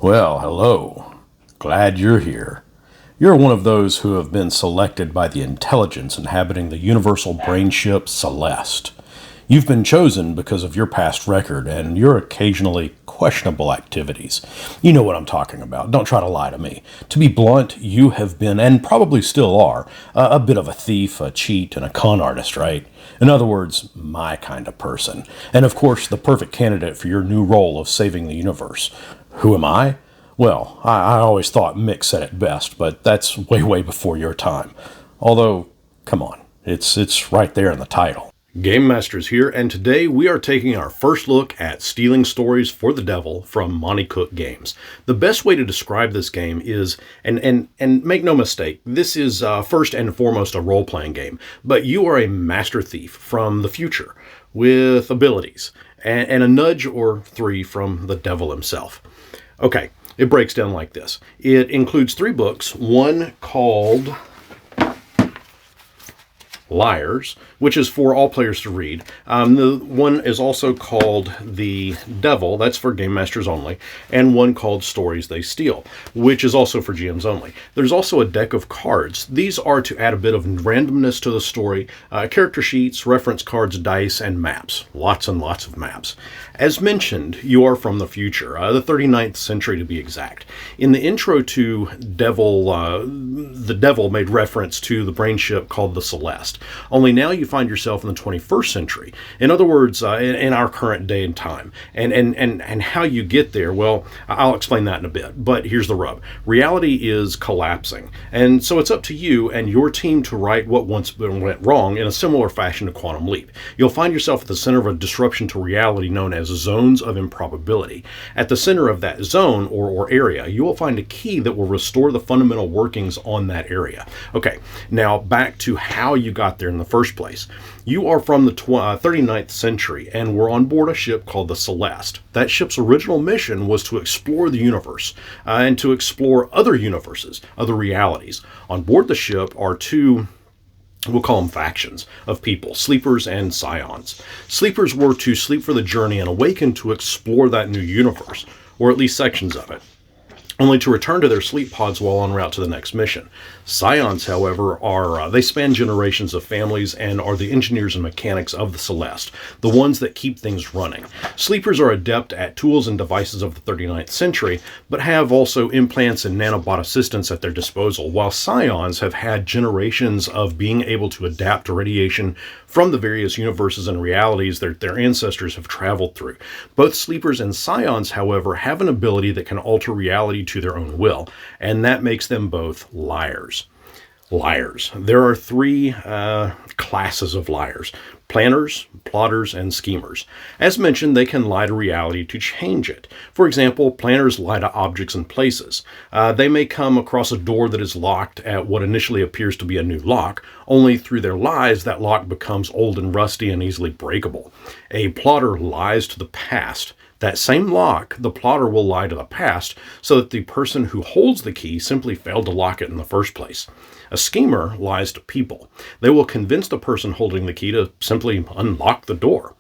Well, hello. Glad you're here. You're one of those who have been selected by the intelligence inhabiting the universal brain ship Celeste. You've been chosen because of your past record and your occasionally questionable activities. You know what I'm talking about. Don't try to lie to me. To be blunt, you have been, and probably still are, a bit of a thief, a cheat, and a con artist, right? In other words, my kind of person. And of course, the perfect candidate for your new role of saving the universe. Who am I? Well, I always thought Mick said it best, but that's way before your time. Although, come on, it's right there in the title. GameMasters here, and today we are taking our first look at Stealing Stories for the Devil from Monte Games. The best way to describe this game is, and make no mistake, this is first and foremost a role-playing game, but you are a master thief from the future with abilities, and a nudge or three from the devil himself. Okay, it breaks down like this. It includes 3 books, one called Liars, which is for all players to read. The one is also called The Devil, that's for Game Masters only, and one called Stories They Steal, which is also for GMs only. There's also a deck of cards. These are to add a bit of randomness to the story, character sheets, reference cards, dice, and maps. Lots and lots of maps. As mentioned, you are from the future, the 39th century to be exact. In the intro to Devil, the Devil made reference to the brain ship called the Celeste. Only now you find yourself in the 21st century. In other words, in our current day and time. And how you get there, well, I'll explain that in a bit. But here's the rub. Reality is collapsing. And so it's up to you and your team to right what once went wrong in a similar fashion to Quantum Leap. You'll find yourself at the center of a disruption to reality known as zones of improbability. At the center of that zone or area, you will find a key that will restore the fundamental workings on that area. Okay, now back to how you got there in the first place. You are from the 39th century and were on board a ship called the Celeste. That ship's original mission was to explore the universe and to explore other universes, other realities. On board the ship are 2, we'll call them factions of people, sleepers and scions. Sleepers were to sleep for the journey and awaken to explore that new universe, or at least sections of it, only to return to their sleep pods while en route to the next mission. Scions, however, they span generations of families and are the engineers and mechanics of the Celeste, the ones that keep things running. Sleepers are adept at tools and devices of the 39th century, but have also implants and nanobot assistants at their disposal, while Scions have had generations of being able to adapt to radiation from the various universes and realities that their ancestors have traveled through. Both Sleepers and Scions, however, have an ability that can alter reality to their own will, and that makes them both liars. Liars. There are 3 classes of liars: planners, plotters, and schemers. As mentioned, they can lie to reality to change it. For example, planners lie to objects and places. They may come across a door that is locked at what initially appears to be a new lock, only through their lies that lock becomes old and rusty and easily breakable. A plotter lies to the past. That same lock, the plotter will lie to the past so that the person who holds the key simply failed to lock it in the first place. A schemer lies to people. They will convince the person holding the key to simply unlock the door.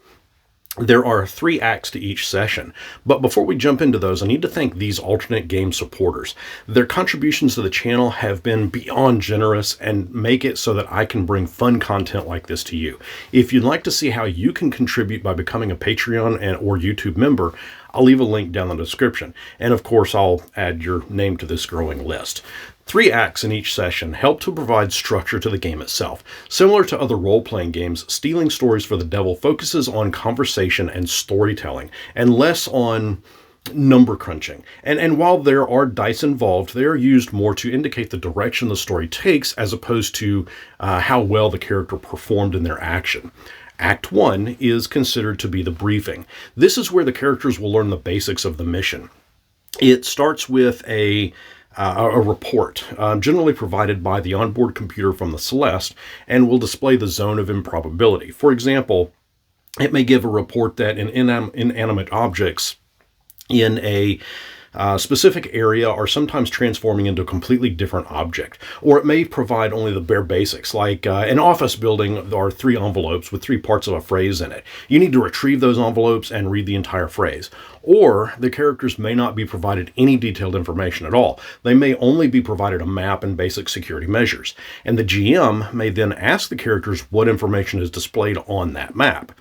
There are 3 acts to each session, but before we jump into those, I need to thank these alternate game supporters. Their contributions to the channel have been beyond generous and make it so that I can bring fun content like this to you. If you'd like to see how you can contribute by becoming a Patreon or YouTube member, I'll leave a link down in the description. And of course, I'll add your name to this growing list. 3 acts in each session help to provide structure to the game itself. Similar to other role-playing games, Stealing Stories for the Devil focuses on conversation and storytelling, and less on number crunching. And while there are dice involved, they are used more to indicate the direction the story takes as opposed to how well the character performed in their action. Act 1 is considered to be the briefing. This is where the characters will learn the basics of the mission. It starts with a report, generally provided by the onboard computer from the Celeste, and will display the zone of improbability. For example, it may give a report that inanimate objects in a specific area are sometimes transforming into a completely different object, or it may provide only the bare basics, like an office building are 3 envelopes with 3 parts of a phrase in it. You need to retrieve those envelopes and read the entire phrase. Or the characters may not be provided any detailed information at all. They may only be provided a map and basic security measures. And the GM may then ask the characters what information is displayed on that map.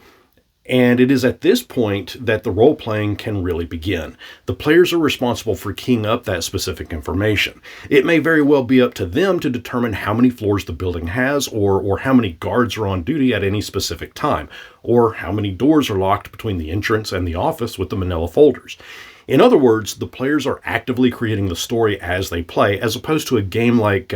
And it is at this point that the role-playing can really begin. The players are responsible for keying up that specific information. It may very well be up to them to determine how many floors the building has, or how many guards are on duty at any specific time, or how many doors are locked between the entrance and the office with the manila folders. In other words, the players are actively creating the story as they play, as opposed to a game like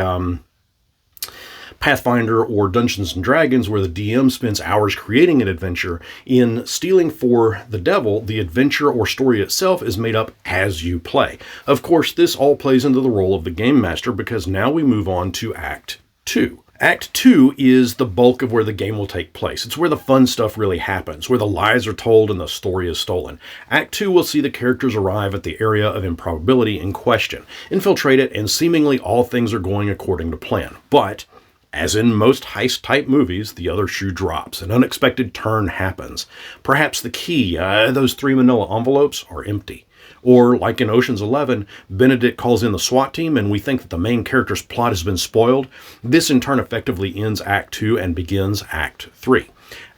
Pathfinder or Dungeons & Dragons, where the DM spends hours creating an adventure. In Stealing for the Devil, the adventure or story itself is made up as you play. Of course, this all plays into the role of the Game Master, because now we move on to Act 2. Act 2 is the bulk of where the game will take place. It's where the fun stuff really happens, where the lies are told and the story is stolen. Act 2 will see the characters arrive at the area of improbability in question, infiltrate it, and seemingly all things are going according to plan. But as in most heist-type movies, the other shoe drops. An unexpected turn happens. Perhaps the key, those 3 manila envelopes, are empty. Or, like in Ocean's 11, Benedict calls in the SWAT team and we think that the main character's plot has been spoiled. This in turn effectively ends Act 2 and begins Act 3.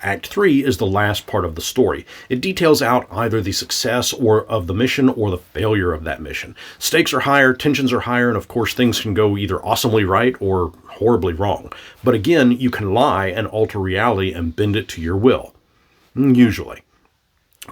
Act 3 is the last part of the story. It details out either the success of the mission or the failure of that mission. Stakes are higher, tensions are higher, and of course things can go either awesomely right or horribly wrong. But again, you can lie and alter reality and bend it to your will. Usually.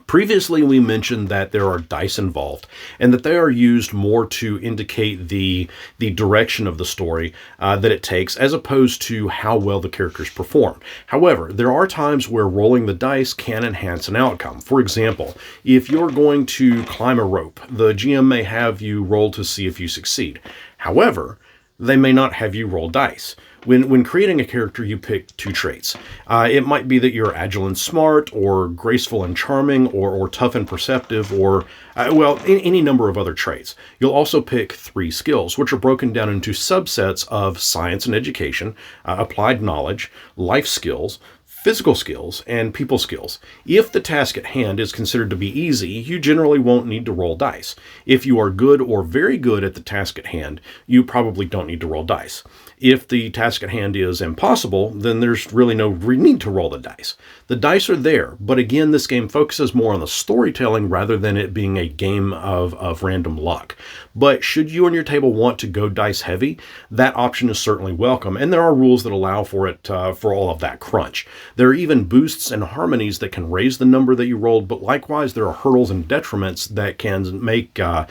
Previously, we mentioned that there are dice involved and that they are used more to indicate the direction of the story that it takes, as opposed to how well the characters perform. However, there are times where rolling the dice can enhance an outcome. For example, if you're going to climb a rope, the GM may have you roll to see if you succeed. However, they may not have you roll dice. When creating a character, you pick 2 traits. It might be that you're agile and smart, or graceful and charming, or tough and perceptive, or, any number of other traits. You'll also pick 3 skills, which are broken down into subsets of science and education, applied knowledge, life skills, physical skills, and people skills. If the task at hand is considered to be easy, you generally won't need to roll dice. If you are good or very good at the task at hand, you probably don't need to roll dice. If the task at hand is impossible, then there's really no need to roll the dice. The dice are there, but again, this game focuses more on the storytelling rather than it being a game of random luck. But should you and your table want to go dice heavy, that option is certainly welcome, and there are rules that allow for it for all of that crunch. There are even boosts and harmonies that can raise the number that you rolled, but likewise there are hurdles and detriments that can make that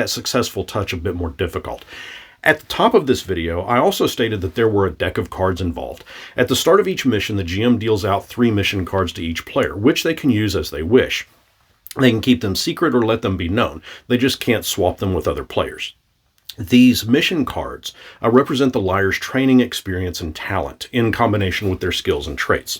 successful touch a bit more difficult. At the top of this video, I also stated that there were a deck of cards involved. At the start of each mission, the GM deals out 3 mission cards to each player, which they can use as they wish. They can keep them secret or let them be known. They just can't swap them with other players. These mission cards represent the liar's training, experience, and talent in combination with their skills and traits.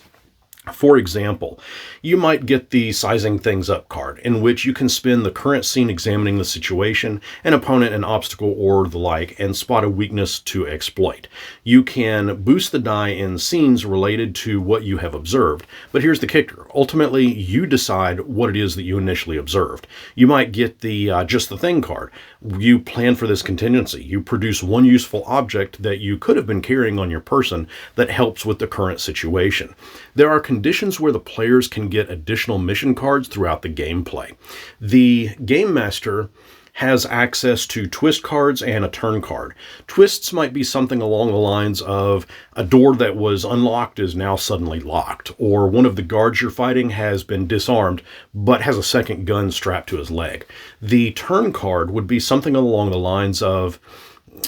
For example, you might get the Sizing Things Up card, in which you can spend the current scene examining the situation, an opponent, an obstacle, or the like, and spot a weakness to exploit. You can boost the die in scenes related to what you have observed, but here's the kicker. Ultimately, you decide what it is that you initially observed. You might get the Just the Thing card. You plan for this contingency. You produce one useful object that you could have been carrying on your person that helps with the current situation. There are conditions where the players can get additional mission cards throughout the gameplay. The Game Master has access to twist cards and a turn card. Twists might be something along the lines of a door that was unlocked is now suddenly locked, or one of the guards you're fighting has been disarmed but has a second gun strapped to his leg. The turn card would be something along the lines of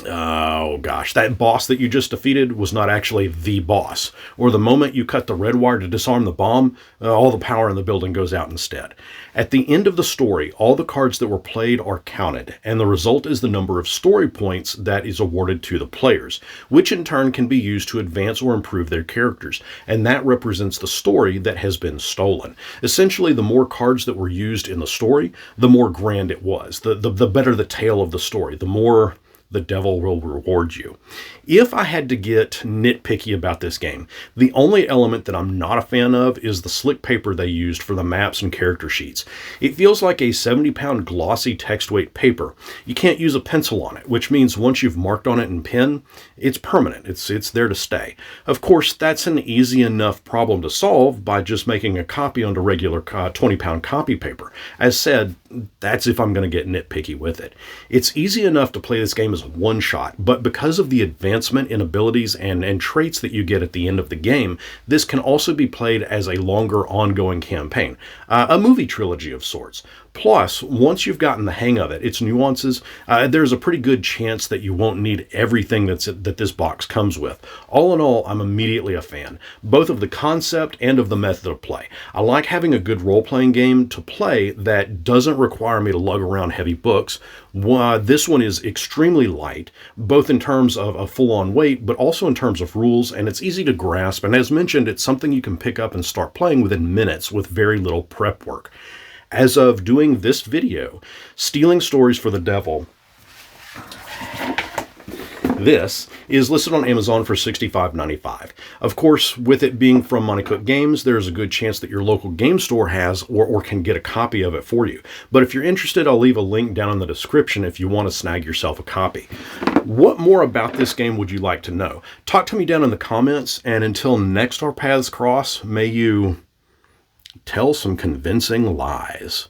oh gosh, that boss that you just defeated was not actually the boss. Or the moment you cut the red wire to disarm the bomb, all the power in the building goes out instead. At the end of the story, all the cards that were played are counted, and the result is the number of story points that is awarded to the players, which in turn can be used to advance or improve their characters, and that represents the story that has been stolen. Essentially, the more cards that were used in the story, the more grand it was, the better the tale of the story, the more the devil will reward you. If I had to get nitpicky about this game, the only element that I'm not a fan of is the slick paper they used for the maps and character sheets. It feels like a 70-pound glossy text weight paper. You can't use a pencil on it, which means once you've marked on it in pen, it's permanent. It's there to stay. Of course, that's an easy enough problem to solve by just making a copy onto regular 20-pound copy paper. As said, that's if I'm going to get nitpicky with it. It's easy enough to play this game as one shot, but because of the advancement in abilities and traits that you get at the end of the game, this can also be played as a longer ongoing campaign, a movie trilogy of sorts. Plus, once you've gotten the hang of it, its nuances, there's a pretty good chance that you won't need everything that this box comes with. All in all, I'm immediately a fan, both of the concept and of the method of play. I like having a good role-playing game to play that doesn't require me to lug around heavy books. This one is extremely light, both in terms of a full-on weight, but also in terms of rules, and it's easy to grasp, and as mentioned, it's something you can pick up and start playing within minutes with very little prep work. As of doing this video, Stealing Stories for the Devil, this is listed on Amazon for $65.95. Of course, with it being from Monte Games, there's a good chance that your local game store has or can get a copy of it for you. But if you're interested, I'll leave a link down in the description if you want to snag yourself a copy. What more about this game would you like to know? Talk to me down in the comments, and until next our paths cross, may you tell some convincing lies.